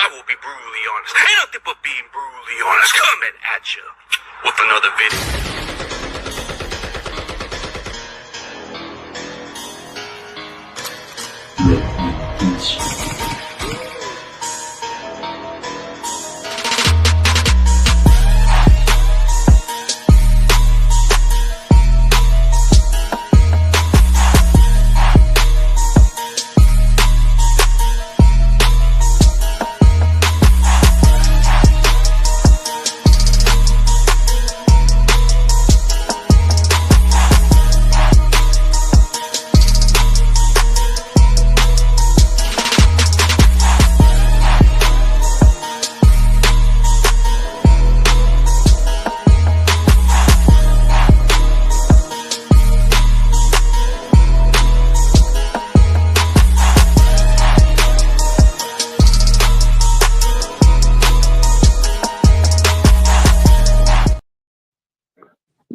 I will be brutally honest. Ain't nothing but being brutally honest. Coming at you with another video.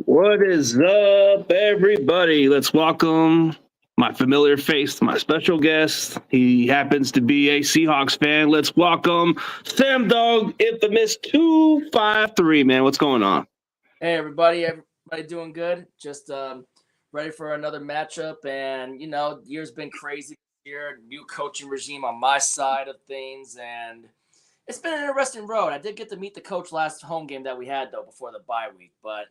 What is up, everybody? Let's welcome my familiar face, my special guest. He happens to be a Seahawks fan. Let's welcome Samdogg The Infamous 253, man. What's going on? Hey, everybody doing good? Just ready for another matchup. And, you know, the year's been crazy this year. New coaching regime on my side of things. And it's been an interesting road. I did get to meet the coach last home game that we had, though, before the bye week. But,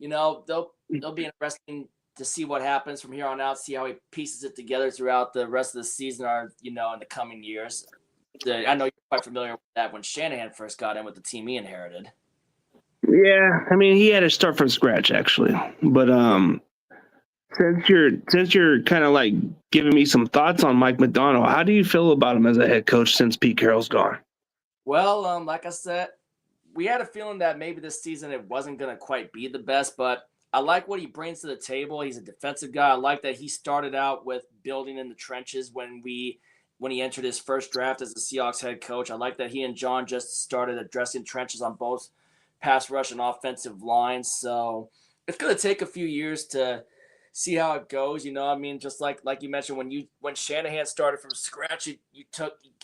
you know, they'll be interesting to see what happens from here on out, see how he pieces it together throughout the rest of the season or, you know, in the coming years. I know you're quite familiar with that when Shanahan first got in with the team he inherited. Yeah, I mean, he had to start from scratch, actually. But since you're kind of like giving me some thoughts on Mike Macdonald, how do you feel about him as a head coach since Pete Carroll's gone? Well, like I said, we had a feeling that maybe this season it wasn't going to quite be the best, but I like what he brings to the table. He's a defensive guy. I like that he started out with building in the trenches when he entered his first draft as the Seahawks head coach. I like that he and John just started addressing trenches on both pass rush and offensive lines. So it's going to take a few years to see how it goes. You know, I mean, just like you mentioned, when Shanahan started from scratch, you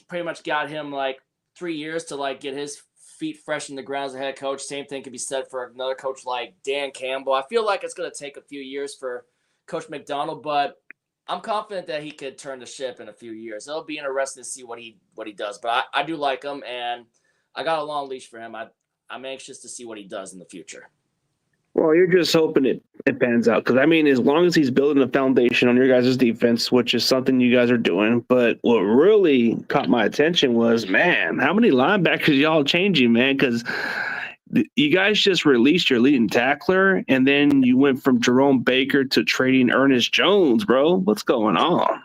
pretty much got him like 3 years to like get his feet fresh in the ground as a head coach. Same thing can be said for another coach like Dan Campbell. I feel like it's going to take a few years for Coach Macdonald, but I'm confident that he could turn the ship in a few years. It'll be interesting to see what he does. But I do like him, and I got a long leash for him. I'm anxious to see what he does in the future. Well, you're just hoping it pans out. Because, I mean, as long as he's building a foundation on your guys' defense, which is something you guys are doing. But what really caught my attention was, man, how many linebackers y'all changing, man? Because you guys just released your leading tackler, and then you went from Jerome Baker to trading Ernest Jones, bro. What's going on?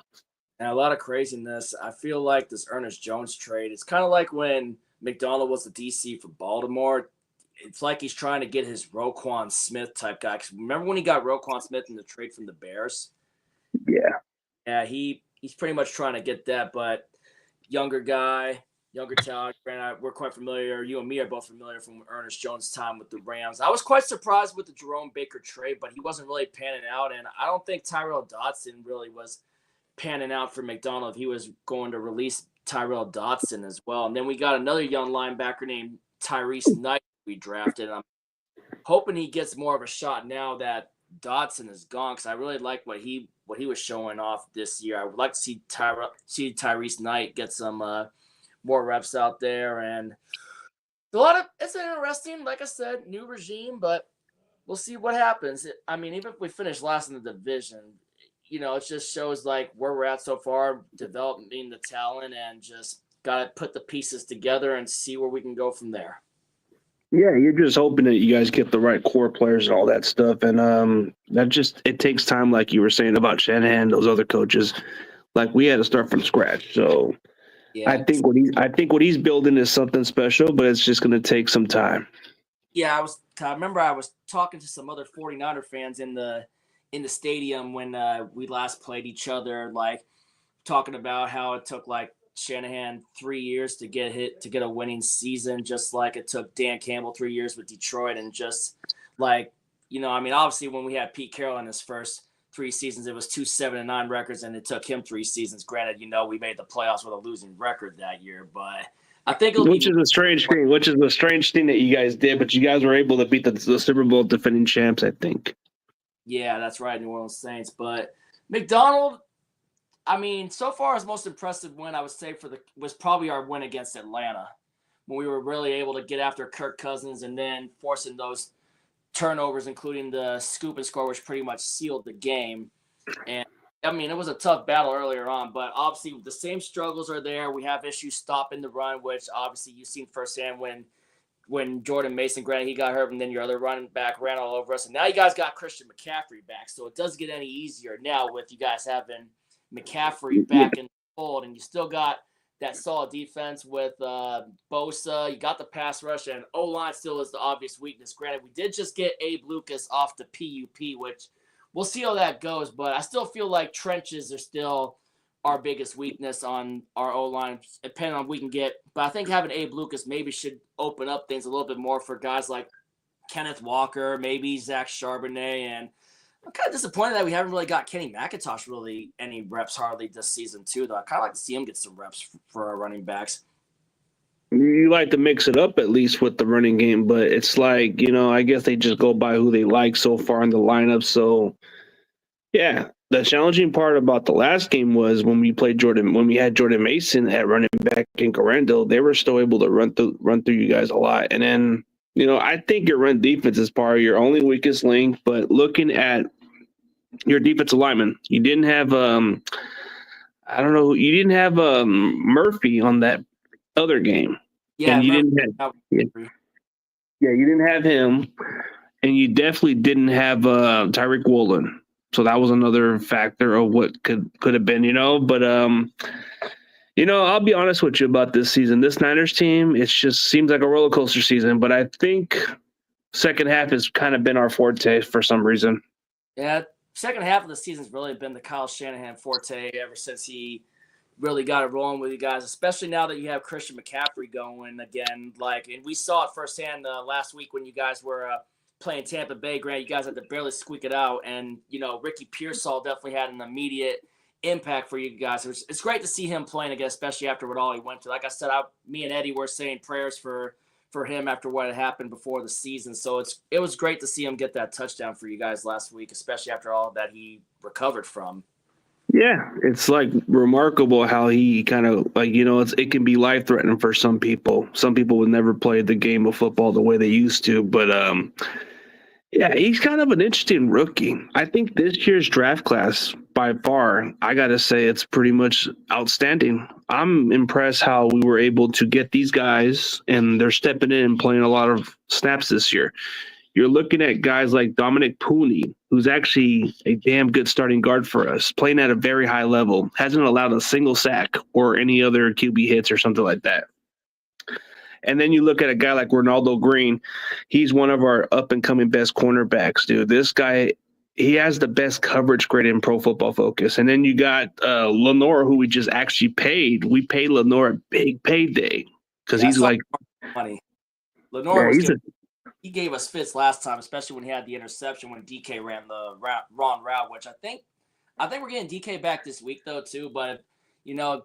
And a lot of craziness. I feel like this Ernest Jones trade, it's kind of like when Macdonald was the DC for Baltimore. It's like he's trying to get his Roquan Smith type guy. 'Cause remember when he got Roquan Smith in the trade from the Bears? Yeah. Yeah, he's pretty much trying to get that, but younger guy, younger talent. We're quite familiar. You and me are both familiar from Ernest Jones' time with the Rams. I was quite surprised with the Jerome Baker trade, but he wasn't really panning out, and I don't think Tyrell Dodson really was panning out for Macdonald. He was going to release Tyrell Dodson as well. And then we got another young linebacker named Tyrese Knight we drafted. I'm hoping he gets more of a shot now that Dodson is gone, because I really like what he was showing off this year. I would like to see Tyrese Knight get some more reps out there, and it's interesting. Like I said, new regime, but we'll see what happens. I mean, even if we finish last in the division, you know, it just shows like where we're at so far, developing the talent, and just got to put the pieces together and see where we can go from there. Yeah, you're just hoping that you guys get the right core players and all that stuff. And it takes time, like you were saying about Shanahan, those other coaches. Like, we had to start from scratch. So yeah, I think what he's building is something special, but it's just going to take some time. Yeah, I remember I was talking to some other 49er fans in the stadium when we last played each other, like talking about how it took like Shanahan 3 years to get a winning season, just like it took Dan Campbell 3 years with Detroit. And just like, you know, I mean, obviously when we had Pete Carroll in his first 3 seasons, it was 2 7-9 records, and it took him 3 seasons. Granted, you know, we made the playoffs with a losing record that year, but I think it'll Which be is a strange thing. Which is a strange thing that you guys did, but you guys were able to beat the Super Bowl defending champs, I think. yeah, that's right, New Orleans Saints. But McDonald, I mean, so far his most impressive win I would say was probably our win against Atlanta, when we were really able to get after Kirk Cousins and then forcing those turnovers, including the scoop and score, which pretty much sealed the game. And I mean, it was a tough battle earlier on, but obviously the same struggles are there. We have issues stopping the run, which obviously you've seen firsthand when Jordan Mason, granted, he got hurt, and then your other running back ran all over us. And now you guys got Christian McCaffrey back, so it doesn't get any easier now with you guys having McCaffrey back in the fold, and you still got that solid defense with Bosa. You got the pass rush, and O-line still is the obvious weakness. Granted, we did just get Abe Lucas off the PUP, which we'll see how that goes, but I still feel like trenches are still our biggest weakness on our O-line, depending on what we can get. But I think having Abe Lucas maybe should open up things a little bit more for guys like Kenneth Walker, maybe Zach Charbonnet. And I'm kind of disappointed that we haven't really got Kenny McIntosh really any reps hardly this season too, though. I kind of like to see him get some reps for our running backs. You like to mix it up at least with the running game, but it's like, I guess they just go by who they like so far in the lineup. So, yeah, the challenging part about the last game was when we had Jordan Mason at running back in Correndo, they were still able to run through you guys a lot. And then, I think your run defense is probably your only weakest link, but looking at your defensive lineman, you didn't have Murphy on that other game. Yeah, and you didn't have him, and you definitely didn't have Tyreek Woolen. So that was another factor of what could have been, But I'll be honest with you about this season. This Niners team, it just seems like a roller coaster season. But I think second half has kind of been our forte for some reason. Yeah, second half of the season's really been the Kyle Shanahan forte ever since he really got it rolling with you guys, especially now that you have Christian McCaffrey going again. And we saw it firsthand last week when you guys were playing Tampa Bay. Grant, you guys had to barely squeak it out, and Ricky Pearsall definitely had an immediate impact for you guys. It's great to see him playing again, especially after what all he went through. Like I said, me and Eddie were saying prayers for him after what had happened before the season. So it was great to see him get that touchdown for you guys last week, especially after all that he recovered from. Yeah, it's remarkable how he kind of it can be life threatening for some people. Some people would never play the game of football the way they used to, but yeah, he's kind of an interesting rookie. I think this year's draft class by far, I got to say, it's pretty much outstanding. I'm impressed how we were able to get these guys, and they're stepping in and playing a lot of snaps this year. You're looking at guys like Dominic Pooney, who's actually a damn good starting guard for us, playing at a very high level, hasn't allowed a single sack or any other QB hits or something like that. And then you look at a guy like Ronaldo Green. He's one of our up-and-coming best cornerbacks, dude. This guy, he has the best coverage grade in Pro Football Focus. And then you got Lenore, who we just actually paid. We paid Lenore a big payday because he's like money. Lenore yeah, he gave us fits last time, especially when he had the interception when DK ran the wrong route, which I think we're getting DK back this week though too. But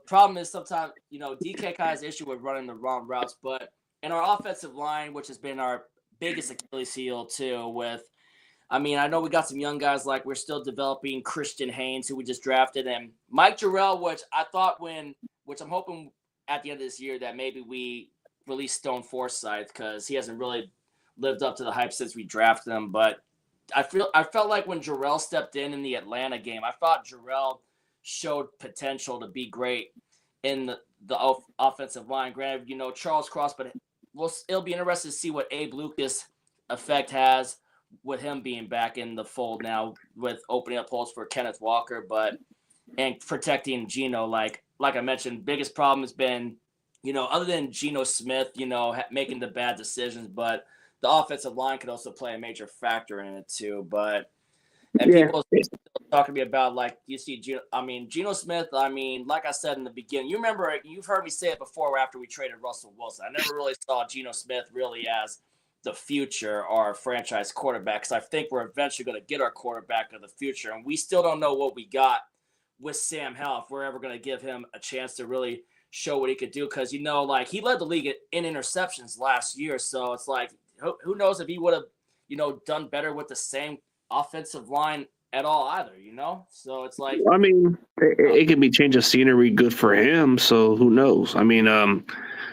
problem is sometimes DK kind of has issue with running the wrong routes. But in our offensive line, which has been our biggest Achilles heel too, I know we got some young guys like we're still developing Christian Haynes, who we just drafted, and Mike Jarrell, which I'm hoping at the end of this year that maybe we release Stone Forsythe because he hasn't really lived up to the hype since we drafted him. But I felt like when Jarrell stepped in the Atlanta game, I thought Jarrell showed potential to be great in the offensive line. Granted, Charles Cross, but it'll be interesting to see what Abe Lucas effect has with him being back in the fold now, with opening up holes for Kenneth Walker, and protecting Geno. Like I mentioned, biggest problem has been, other than Geno Smith, making the bad decisions, but the offensive line could also play a major factor in it too. People still talking to me about you see Geno Smith. Like I said in the beginning, you've heard me say it before after we traded Russell Wilson. I never really saw Geno Smith really as the future or our franchise quarterback, because I think we're eventually going to get our quarterback of the future, and we still don't know what we got with Sam Howell, if we're ever going to give him a chance to really show what he could do. Because, like he led the league in interceptions last year. So it's like, who knows if he would have, done better with the same offensive line at all either, So it's like. I mean, it can be change of scenery good for him. So who knows? I mean,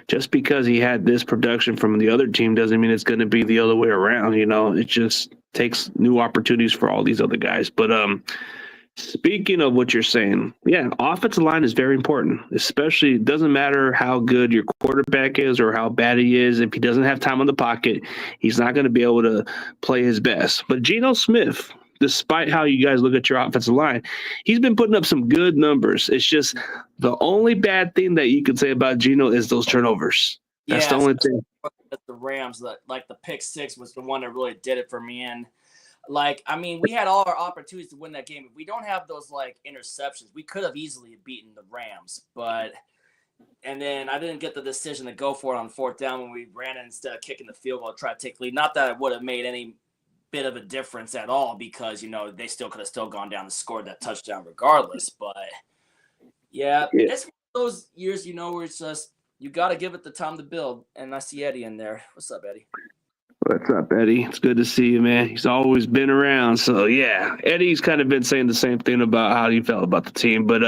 just because he had this production from the other team doesn't mean it's going to be the other way around. It just takes new opportunities for all these other guys. But speaking of what you're saying, yeah, offensive line is very important, especially it doesn't matter how good your quarterback is or how bad he is. If he doesn't have time in the pocket, he's not going to be able to play his best. But Geno Smith, despite how you guys look at your offensive line, he's been putting up some good numbers. It's just the only bad thing that you could say about Geno is those turnovers. That's the only thing. The Rams, like the pick six was the one that really did it for me. And we had all our opportunities to win that game. If we don't have those interceptions, we could have easily beaten the Rams. And then I didn't get the decision to go for it on fourth down when we ran it instead of kicking the field goal to try to take the lead. Not that it would have made any bit of a difference at all because, they still could have still gone down and scored that touchdown regardless. But, yeah. It's one of those years, where it's just you got to give it the time to build. And I see Eddie in there. What's up, Eddie? What's up, Eddie? It's good to see you, man. He's always been around. So, yeah, Eddie's kind of been saying the same thing about how he felt about the team. But,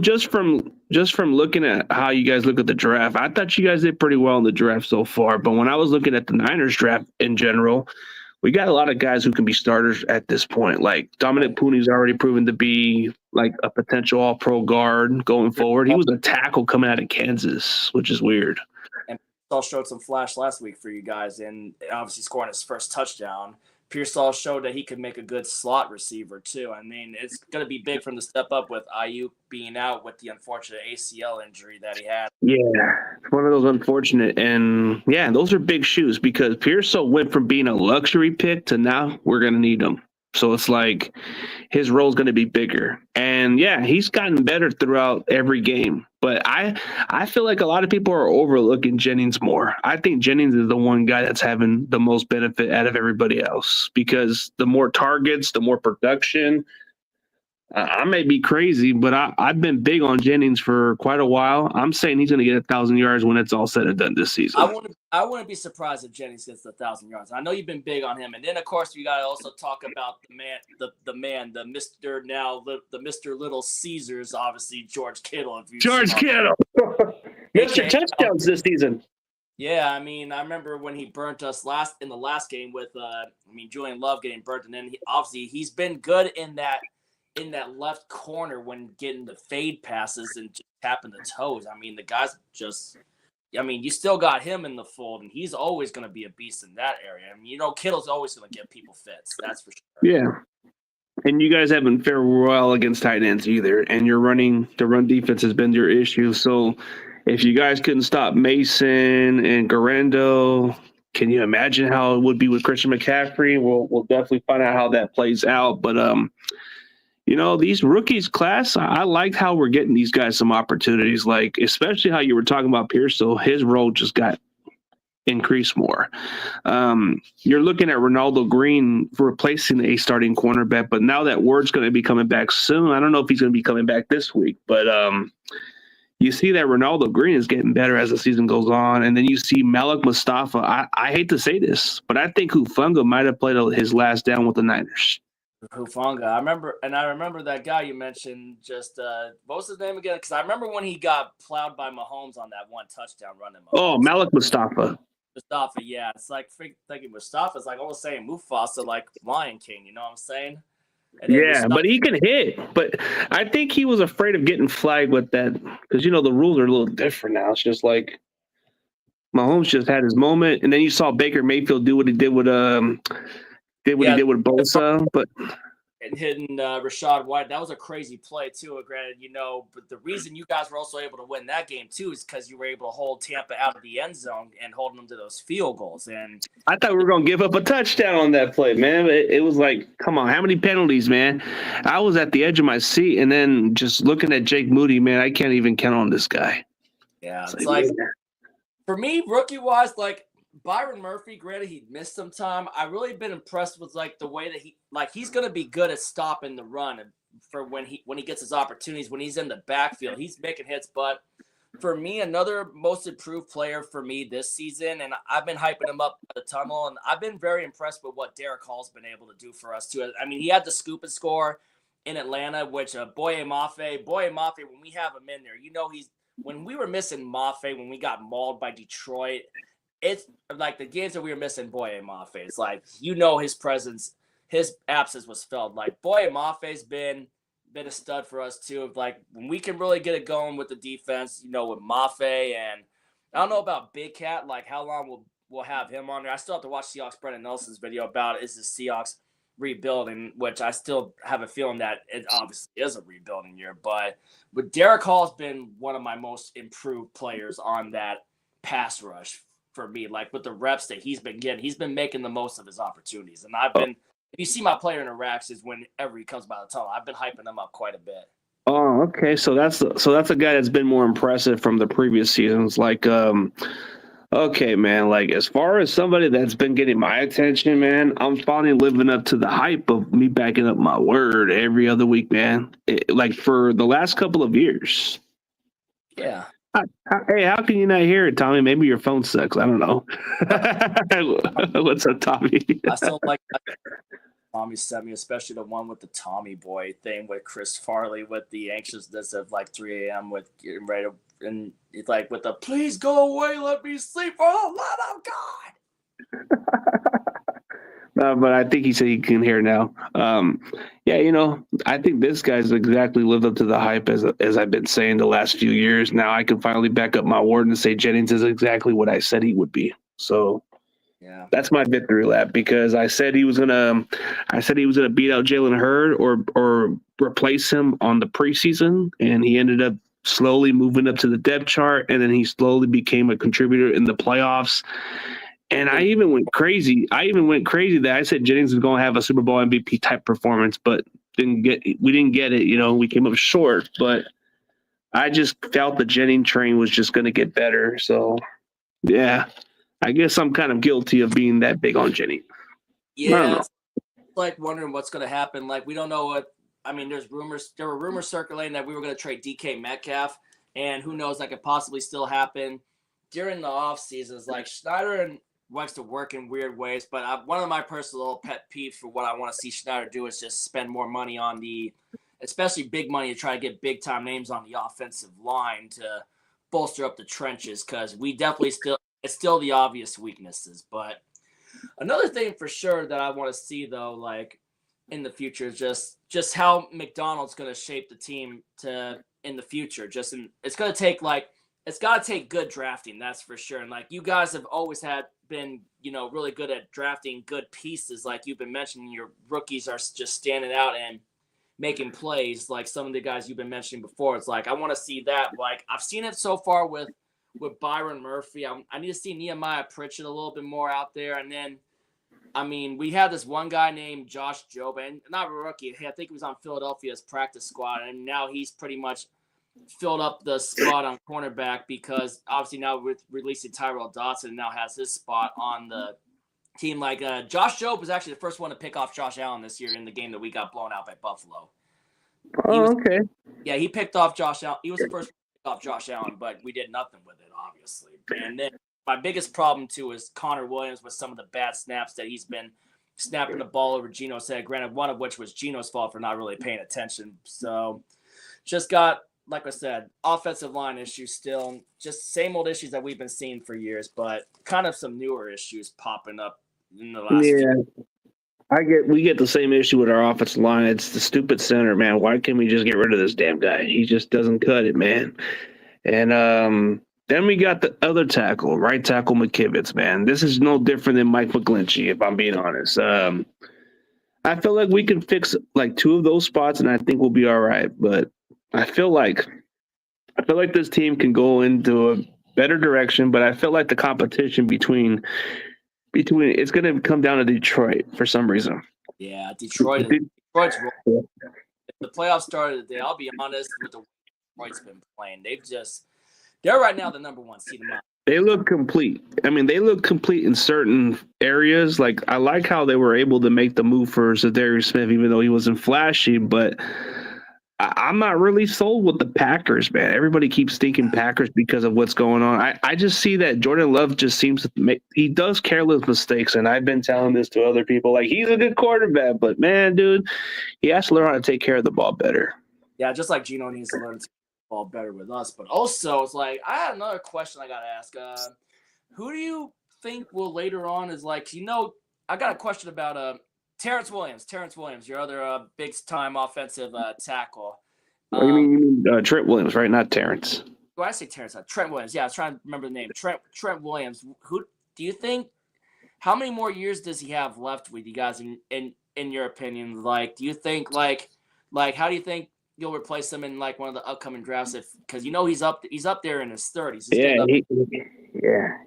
just from looking at how you guys look at the draft, I thought you guys did pretty well in the draft so far. But when I was looking at the Niners draft in general, we got a lot of guys who can be starters at this point. Like Dominic Pooney's already proven to be like a potential all-pro guard going forward. He was a tackle coming out of Kansas, which is weird. And Pearsall showed some flash last week for you guys, and obviously scoring his first touchdown. Pearsall showed that he could make a good slot receiver too. I mean, it's going to be big for him to step up with Ayuk being out with the unfortunate ACL injury that he had. Yeah, it's one of those unfortunate. And, yeah, those are big shoes because Pearsall went from being a luxury pick to now we're going to need him. So it's like his role is going to be bigger. And, yeah, he's gotten better throughout every game. But I feel like a lot of people are overlooking Jennings more. I think Jennings is the one guy that's having the most benefit out of everybody else because the more targets, the more production. I may be crazy, but I've been big on Jennings for quite a while. I'm saying he's going to get 1,000 yards when it's all said and done this season. I wouldn't be surprised if Jennings gets 1,000 yards. I know you've been big on him, and then of course we got to also talk about the Mr. Little Caesars, obviously George Kittle. George Kittle, Mr. Touchdowns this season. Yeah, I mean, I remember when he burnt us in the last game with Julian Love getting burnt, and then he's been good in that left corner when getting the fade passes and just tapping the toes. I mean, the guy's just you still got him in the fold, and he's always going to be a beast in that area. I mean, Kittle's always going to give people fits. That's for sure. Yeah. And you guys haven't fared well against tight ends either, and the run defense has been your issue. So if you guys couldn't stop Mason and Garendo, can you imagine how it would be with Christian McCaffrey? We'll definitely find out how that plays out. But, these rookies class, I liked how we're getting these guys some opportunities, like especially how you were talking about Pearsall. His role just got increased more. You're looking at Ronaldo Green replacing a starting cornerback, but now that word's going to be coming back soon. I don't know if he's going to be coming back this week, but you see that Ronaldo Green is getting better as the season goes on. And then you see Malik Mustafa. I hate to say this, but I think Hufanga might have played his last down with the Niners. Hufanga. I remember that guy you mentioned. Just what was his name again? Because I remember when he got plowed by Mahomes on that one touchdown run. Oh, Malik Mustafa. Mustafa, yeah. It's like thinking Mustafa. It's like almost saying Mufasa, like Lion King. You know what I'm saying? Yeah, Mustafa, but he can hit. But I think he was afraid of getting flagged with that because the rules are a little different now. It's just like Mahomes just had his moment, and then you saw Baker Mayfield do what he did with he did with Bosa, but and hitting Rashad White, that was a crazy play too. Granted, but the reason you guys were also able to win that game too is because you were able to hold Tampa out of the end zone and holding them to those field goals. And I thought we were gonna give up a touchdown on that play, man. It was like, come on, how many penalties, man? I was at the edge of my seat, and then just looking at Jake Moody, man, I can't even count on this guy. Yeah, it's like for me, rookie wise, like. Byron Murphy, granted, he missed some time. I've really been impressed with the way that he's going to be good at stopping the run. for when he gets his opportunities, when he's in the backfield, he's making hits. But for me, another most improved player for me this season, and I've been hyping him up the tunnel, and I've been very impressed with what Derek Hall's been able to do for us too. I mean, he had the scoop and score in Atlanta, which Boye Mafe, when we have him in there, when we were missing Mafe, when we got mauled by Detroit, it's like the games that we were missing Boye Mafe. It's like, his presence, his absence was felt. Like Boye Mafe's been a stud for us too. Like when we can really get it going with the defense, with Mafe, and I don't know about Big Cat, like how long we'll have him on there. I still have to watch Seahawks Brendan Nelson's video about is the Seahawks rebuilding, which I still have a feeling that it obviously is a rebuilding year. But Derek Hall's been one of my most improved players on that pass rush for me. Like with the reps that he's been getting, he's been making the most of his opportunities. And if you see my player interactions whenever he comes by the tunnel, I've been hyping him up quite a bit. Oh, okay. So that's a guy that's been more impressive from the previous seasons. Like, okay, man. Like as far as somebody that's been getting my attention, man, I'm finally living up to the hype of me backing up my word every other week, man. Like for the last couple of years. Yeah. Hey, how can you not hear it, Tommy? Maybe your phone sucks. I don't know. What's up, Tommy? I still like Tommy sent me, especially the one with the Tommy Boy thing with Chris Farley with the anxiousness of like 3 a.m. with getting ready to, and it's like with the please go away, let me sleep for the love of God. No, but I think he said he can hear now. Yeah, I think this guy's exactly lived up to the hype as I've been saying the last few years. Now I can finally back up my word and say Jennings is exactly what I said he would be. So yeah, that's my victory lap because I said he was gonna beat out Jalen Hurd or replace him on the preseason, and he ended up slowly moving up to the depth chart, and then he slowly became a contributor in the playoffs. And I even went crazy. That I said Jennings was going to have a Super Bowl MVP type performance, but we didn't get it. We came up short. But I just felt the Jennings train was just going to get better. So, yeah, I guess I'm kind of guilty of being that big on Jennings. Yeah, it's like wondering what's going to happen. Like we don't know what. I mean, there were rumors circulating that we were going to trade DK Metcalf, and who knows, that could possibly still happen during the off seasons. Like Schneider likes to work in weird ways, but one of my personal pet peeves for what I want to see Schneider do is just spend more money on especially big money, to try to get big time names on the offensive line to bolster up the trenches, because we definitely it's still the obvious weaknesses. But another thing for sure that I want to see though, like in the future, is just how McDonald's going to shape the team in the future. It's going to take it's got to take good drafting, that's for sure. And like you guys have always been, really good at drafting good pieces. Like you've been mentioning, your rookies are just standing out and making plays. Like some of the guys you've been mentioning before, it's like I want to see that. Like I've seen it so far with Byron Murphy. I need to see Nehemiah Pritchett a little bit more out there. And then, I mean, we had this one guy named Josh Jobe, and not a rookie. I think he was on Philadelphia's practice squad, and now he's pretty much filled up the spot on cornerback, because obviously now with releasing Tyrell Dodson, now has his spot on the team. Like Josh Jobe was actually the first one to pick off Josh Allen this year in the game that we got blown out by Buffalo. Okay. Yeah, he picked off Josh Allen. He was the first one to pick off Josh Allen, but we did nothing with it, obviously. And then my biggest problem too is Connor Williams with some of the bad snaps that he's been snapping the ball over Geno's head. Granted, one of which was Geno's fault for not really paying attention. So just got, like I said, offensive line issues still. Just same old issues that we've been seeing for years, but kind of some newer issues popping up in the last few. We get the same issue with our offensive line. It's the stupid center, man. Why can't we just get rid of this damn guy? He just doesn't cut it, man. And then we got the other tackle, right tackle McKivitz, man. This is no different than Mike McGlinchey, if I'm being honest. I feel like we can fix like two of those spots, and I think we'll be all right. But I feel like this team can go into a better direction, but I feel like the competition between it's going to come down to Detroit for some reason. Yeah, Detroit's rolling. If the playoffs started today, I'll be honest with the way Detroit's been playing. They're right now the number one seed in my. They look complete. I mean, they look complete in certain areas. Like I like how they were able to make the move for Zadarius Smith, even though he wasn't flashy, but I'm not really sold with the Packers, man. Everybody keeps thinking Packers because of what's going on. I just see that Jordan Love just seems to he does careless mistakes, and I've been telling this to other people. Like, he's a good quarterback, but man, dude, he has to learn how to take care of the ball better. Yeah, just like Gino needs to learn to take the ball better with us. But also, it's like I had another question I got to ask. Who do you think will later on is like, I got a question about Terrence Williams. Terrence Williams, your other big-time offensive tackle. You mean Trent Williams, right? Not Terrence. I say Terrence? Trent Williams. Yeah, I was trying to remember the name. Trent Williams. Who do you think? How many more years does he have left with you guys? In your opinion, like, do you think like how do you think you'll replace him in like one of the upcoming drafts? Because he's up there in his 30s.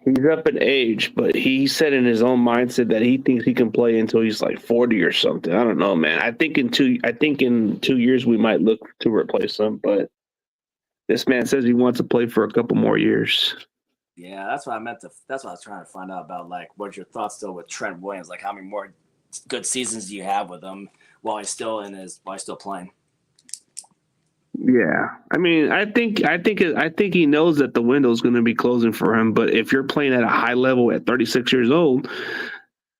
He's up in age, but he said in his own mindset that he thinks he can play until he's like 40 or something. I don't know, man. I think in 2 years we might look to replace him, but this man says he wants to play for a couple more years. Yeah, that's what I meant to. That's what I was trying to find out about. Like, what's your thoughts still with Trent Williams? Like, how many more good seasons do you have with him while he's still playing? Yeah, I mean, I think he knows that the window is going to be closing for him. But if you're playing at a high level at 36 years old,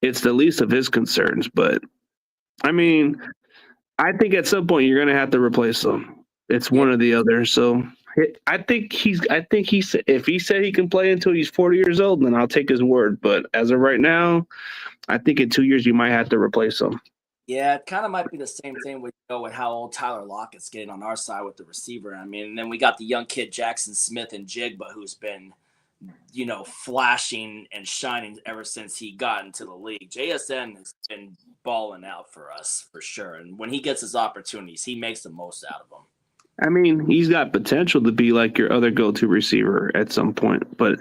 it's the least of his concerns. But I mean, I think at some point you're going to have to replace him. It's one or the other. So I think if he said he can play until he's 40 years old, then I'll take his word. But as of right now, I think in 2 years you might have to replace him. Yeah, it kind of might be the same thing with how old Tyler Lockett's getting on our side with the receiver. I mean, and then we got the young kid Jackson Smith and Jigba, who's been, flashing and shining ever since he got into the league. JSN has been balling out for us for sure, and when he gets his opportunities, he makes the most out of them. I mean, he's got potential to be like your other go-to receiver at some point, but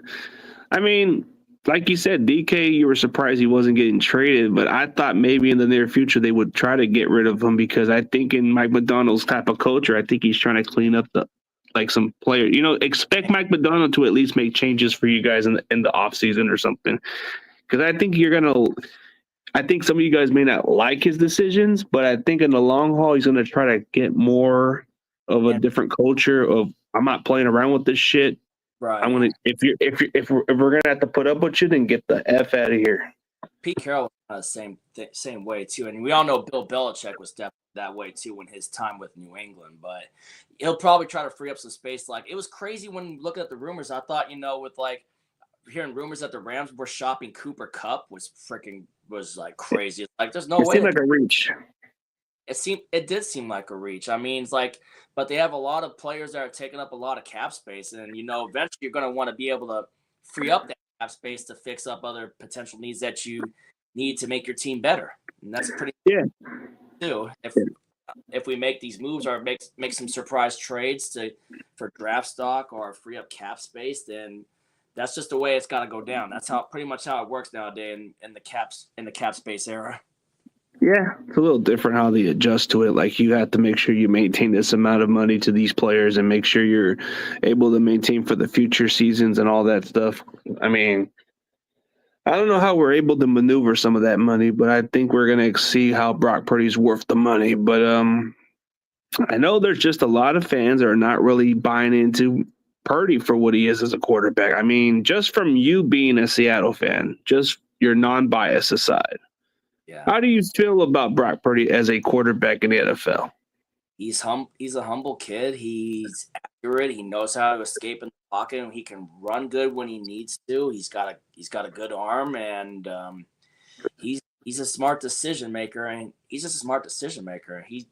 I mean, like you said, DK, you were surprised he wasn't getting traded, but I thought maybe in the near future they would try to get rid of him because I think in Mike Macdonald's type of culture, I think he's trying to clean up some players. Expect Mike Macdonald to at least make changes for you guys in the offseason or something. Because I think I think some of you guys may not like his decisions, but I think in the long haul, he's going to try to get more of a different culture of I'm not playing around with this shit. Right. I'm gonna if we're gonna have to put up with you, then get the F out of here. Pete Carroll was same way too, and we all know Bill Belichick was definitely that way too when his time with New England. But he'll probably try to free up some space. Like, it was crazy when looking at the rumors. I thought with like hearing rumors that the Rams were shopping Cooper Kupp was like crazy. Like, there's no way. It seemed like a reach. It did seem like a reach. I mean, it's like, but they have a lot of players that are taking up a lot of cap space, and eventually you're going to want to be able to free up that cap space to fix up other potential needs that you need to make your team better. And that's pretty too. If we make these moves or make some surprise trades for draft stock or free up cap space, then that's just the way it's got to go down. That's pretty much how it works nowadays in the cap space era. Yeah, it's a little different how they adjust to it. Like, you have to make sure you maintain this amount of money to these players and make sure you're able to maintain for the future seasons and all that stuff. I mean, I don't know how we're able to maneuver some of that money, but I think we're going to see how Brock Purdy's worth the money. But I know there's just a lot of fans that are not really buying into Purdy for what he is as a quarterback. I mean, just from you being a Seattle fan, just your non-bias aside. Yeah. How do you feel about Brock Purdy as a quarterback in the NFL? He's a humble kid. He's accurate. He knows how to escape in the pocket, and he can run good when he needs to. He's got a good arm, and he's a smart decision maker. And he's just a smart decision maker. He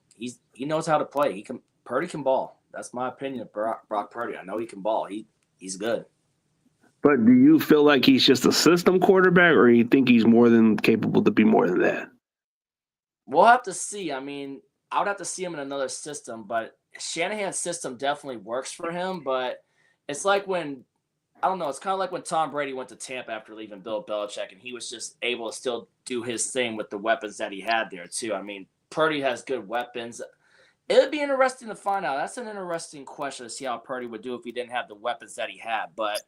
knows how to play. Purdy can ball. That's my opinion of Brock Purdy. I know he can ball. He's good. But do you feel like he's just a system quarterback, or you think he's more than capable to be more than that? We'll have to see. I mean, I would have to see him in another system, but Shanahan's system definitely works for him. But it's like it's kind of like when Tom Brady went to Tampa after leaving Bill Belichick, and he was just able to still do his thing with the weapons that he had there too. I mean, Purdy has good weapons. It would be interesting to find out. That's an interesting question to see how Purdy would do if he didn't have the weapons that he had. But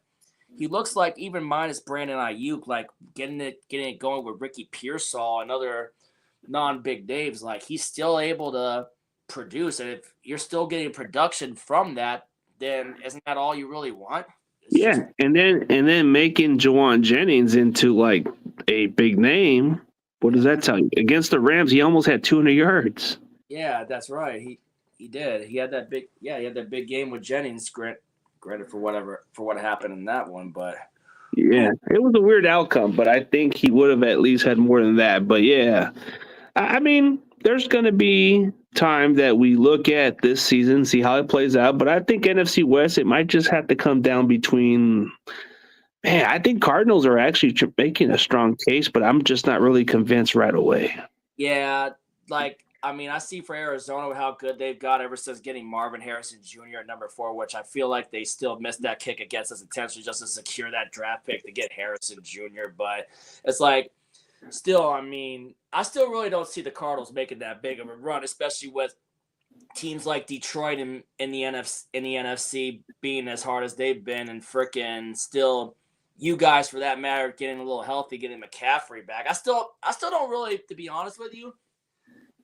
he looks like, even minus Brandon Ayuk, like getting it going with Ricky Pearsall and other non-big names, like he's still able to produce. And if you're still getting production from that, then isn't that all you really want? And then making Jawan Jennings into like a big name. What does that tell you? Against the Rams, he almost had 200 yards. Yeah, that's right. He did. He had that big game with Jennings. Granted for what happened in that one, but yeah, it was a weird outcome. But I think he would have at least had more than that. But yeah, I mean, there's going to be time that we look at this season, see how it plays out. But I think NFC West, it might just have to come down between. Man, I think Cardinals are actually making a strong case, but I'm just not really convinced right away. Yeah, I see for Arizona how good they've got ever since getting Marvin Harrison Jr. at number 4, which I feel like they still missed that kick against us intentionally just to secure that draft pick to get Harrison Jr. But it's like, still, I still really don't see the Cardinals making that big of a run, especially with teams like Detroit in the NFC being as hard as they've been, and freaking still you guys for that matter getting a little healthy, getting McCaffrey back. I still don't really, to be honest with you,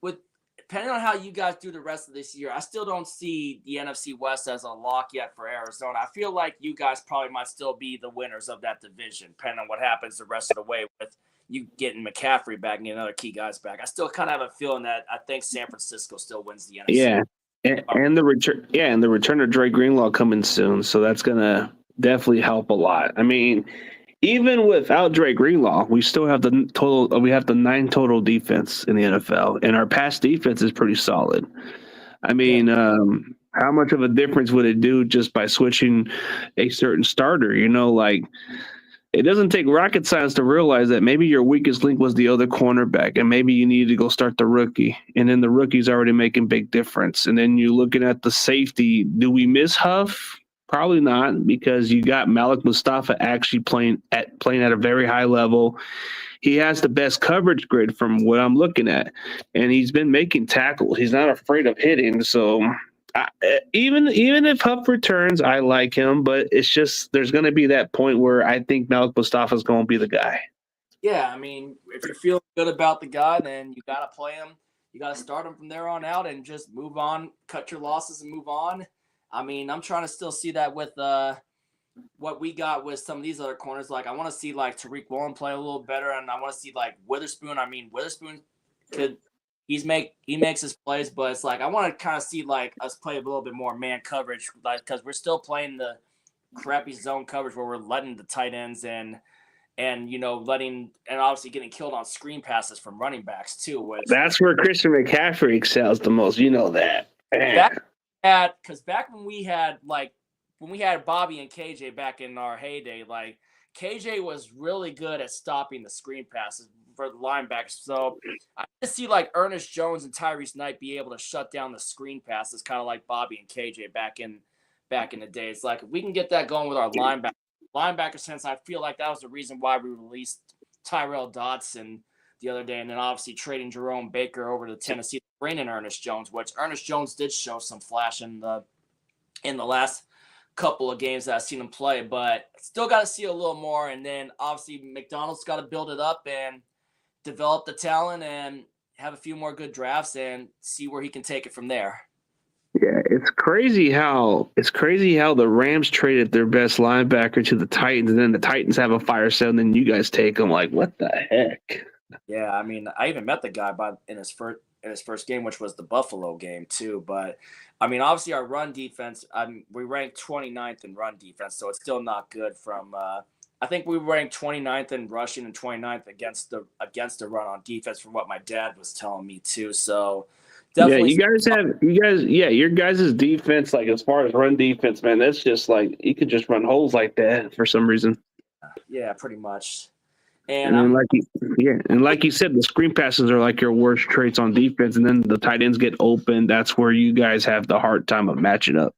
with depending on how you guys do the rest of this year, I still don't see the NFC West as a lock yet for Arizona. I feel like you guys probably might still be the winners of that division, depending on what happens the rest of the way with you getting McCaffrey back and getting other key guys back. I still kind of have a feeling that I think San Francisco still wins the NFC. Yeah, and the return of Dre Greenlaw coming soon, so that's gonna definitely help a lot. I mean, even without Dre Greenlaw, we still have the total. We have the 9 total defense in the NFL, and our pass defense is pretty solid. I mean, how much of a difference would it do just by switching a certain starter? You know, like it doesn't take rocket science to realize that maybe your weakest link was the other cornerback, and maybe you needed to go start the rookie, and then the rookie's already making big difference. And then you're looking at the safety. Do we miss Huff? Probably not, because you got Malik Mustafa actually playing at a very high level. He has the best coverage grid from what I'm looking at, and he's been making tackles. He's not afraid of hitting. So even if Huff returns, I like him, but it's just there's going to be that point where I think Malik Mustafa is going to be the guy. Yeah, I mean, if you're feeling good about the guy, then you got to play him. You got to start him from there on out and just move on, cut your losses and move on. I mean, I'm trying to still see that with what we got with some of these other corners. Like, I want to see, like, Tariq Woolen play a little better, and I want to see, like, Witherspoon. I mean, Witherspoon he makes his plays, but it's like I want to kind of see, like, us play a little bit more man coverage, like, because we're still playing the crappy zone coverage where we're letting the tight ends and obviously getting killed on screen passes from running backs, too. That's where Christian McCaffrey excels the most. You know that. Because back when we had Bobby and KJ back in our heyday, like KJ was really good at stopping the screen passes for the linebackers. So I just see like Ernest Jones and Tyrese Knight be able to shut down the screen passes, kind of like Bobby and KJ back in the days. Like if we can get that going with our linebacker sense, I feel like that was the reason why we released Tyrell Dodson the other day, and then obviously trading Jerome Baker over to Tennessee to bring in Ernest Jones, which Ernest Jones did show some flash in the last couple of games that I've seen him play, but still got to see a little more. And then obviously McDonald's got to build it up and develop the talent and have a few more good drafts and see where he can take it from there. Yeah, it's crazy how the Rams traded their best linebacker to the Titans, and then the Titans have a fire sale, and then you guys take them. Like, what the heck? Yeah, I mean, I even met the guy in his first game, which was the Buffalo game too. But I mean, obviously our run defense, we ranked 29th in run defense, so it's still not good. I think we ranked 29th in rushing and 29th against the run on defense, from what my dad was telling me too. So definitely, your guys' defense, like as far as run defense, man, that's just like you could just run holes like that for some reason. Yeah, pretty much. And like you said, the screen passes are like your worst traits on defense, and then the tight ends get open. That's where you guys have the hard time of matching up.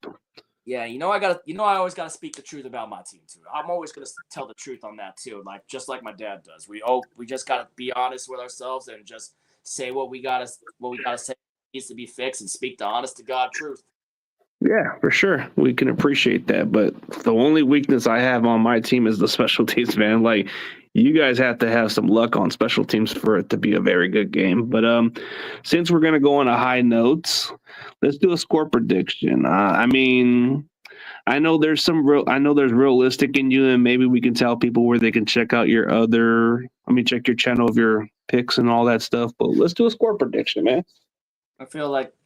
Yeah, I always gotta speak the truth about my team too. I'm always gonna tell the truth on that too, like just like my dad does. We just gotta be honest with ourselves and just say what we gotta say needs to be fixed and speak the honest to God truth. Yeah, for sure. We can appreciate that. But the only weakness I have on my team is the special teams, man. Like, You guys have to have some luck on special teams for it to be a very good game. But since we're gonna go on a high note, let's do a score prediction. I know there's realistic in you, and maybe we can tell people where they can check out check your channel of your picks and all that stuff. But let's do a score prediction, man. I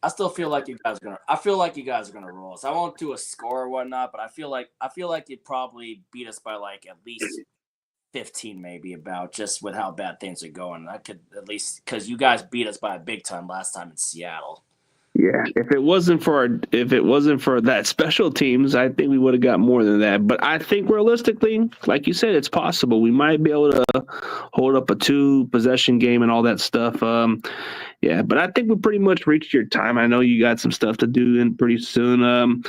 still feel like you guys are gonna roll us. I won't do a score or whatnot, but I feel like you'd probably beat us by like at least 15, maybe, about just with how bad things are going. I could at least, because you guys beat us by a big time last time in Seattle. Yeah, if it wasn't for that special teams, I think we would have got more than that. But I think realistically, like you said, it's possible. We might be able to hold up a 2-possession game and all that stuff. Yeah, but I think we pretty much reached your time. I know you got some stuff to do in pretty soon.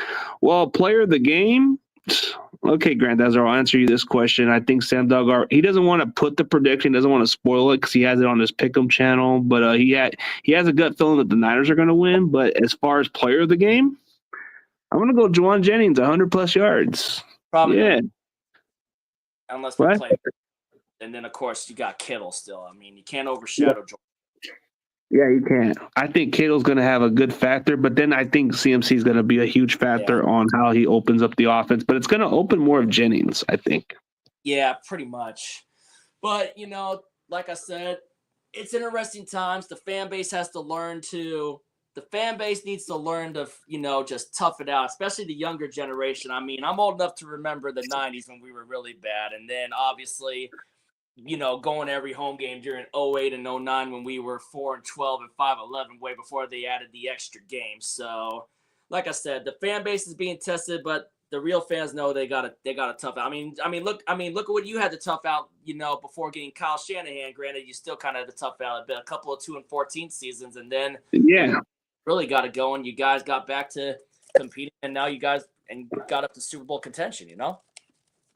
Player of the game. Okay, Grant, I'll answer you this question. I think Samdogg, he doesn't want to put the prediction, doesn't want to spoil it because he has it on his Pick'em channel. But he has a gut feeling that the Niners are going to win. But as far as player of the game, I'm going to go Juwan Jennings, 100+ yards. Probably. Yeah. Unless we play. And then, of course, you got Kittle still. I mean, you can't overshadow Jordan. Yeah, you can't. I think Kittle's going to have a good factor, but then I think CMC is going to be a huge factor on how he opens up the offense. But it's going to open more of Jennings, I think. Yeah, pretty much. But, like I said, it's interesting times. The fan base needs to learn to, just tough it out, especially the younger generation. I mean, I'm old enough to remember the 90s when we were really bad. And then, obviously, going to every home game during 08 and 09 when we were 4-12 and 5-11, way before they added the extra games. So, like I said, the fan base is being tested, but the real fans know they got a tough out. I mean, look at what you had to tough out, before getting Kyle Shanahan. Granted, you still kind of had to tough out a couple of 2-14 seasons, and then really got it going. You guys got back to competing, and now you guys got up to Super Bowl contention.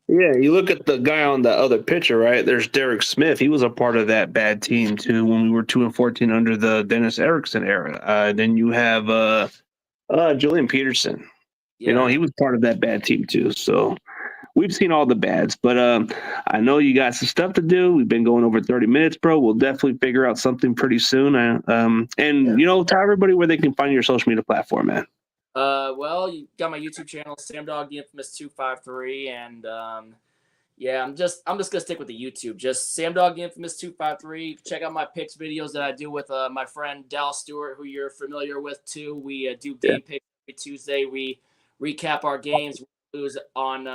Yeah, you look at the guy on the other picture, right? There's Derek Smith. He was a part of that bad team too when we were 2-14 under the Dennis Erickson era. Then you have Julian Peterson. Yeah. He was part of that bad team too. So we've seen all the bads, but I know you got some stuff to do. We've been going over 30 minutes, bro. We'll definitely figure out something pretty soon. Tell everybody where they can find your social media platform, man. You got my YouTube channel, Samdogg The Infamous 253, and I'm just gonna stick with the YouTube. Just Samdogg The Infamous 253. Check out my picks videos that I do with my friend Dallas Stewart, who you're familiar with too. We do game picks every Tuesday. We recap our games. We lose on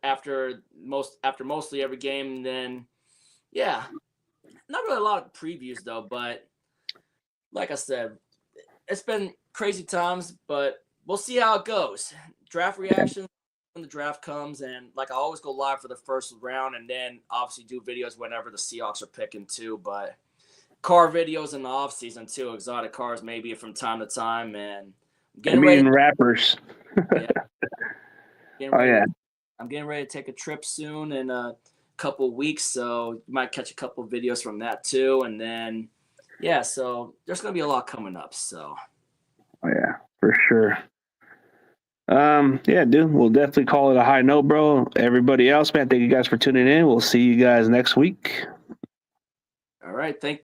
after mostly every game, and then not really a lot of previews though. But like I said, it's been crazy times, but we'll see how it goes. Draft reactions when the draft comes, and I always go live for the first round, and then obviously do videos whenever the Seahawks are picking too. But car videos in the off season too, exotic cars maybe from time to time, and rappers. I'm getting ready to take a trip soon in a couple weeks, so you might catch a couple of videos from that too, and then so there's gonna be a lot coming up. So. Oh, yeah, for sure. Dude, we'll definitely call it a high note, bro. Everybody else, man, thank you guys for tuning in. We'll see you guys next week. All right, thank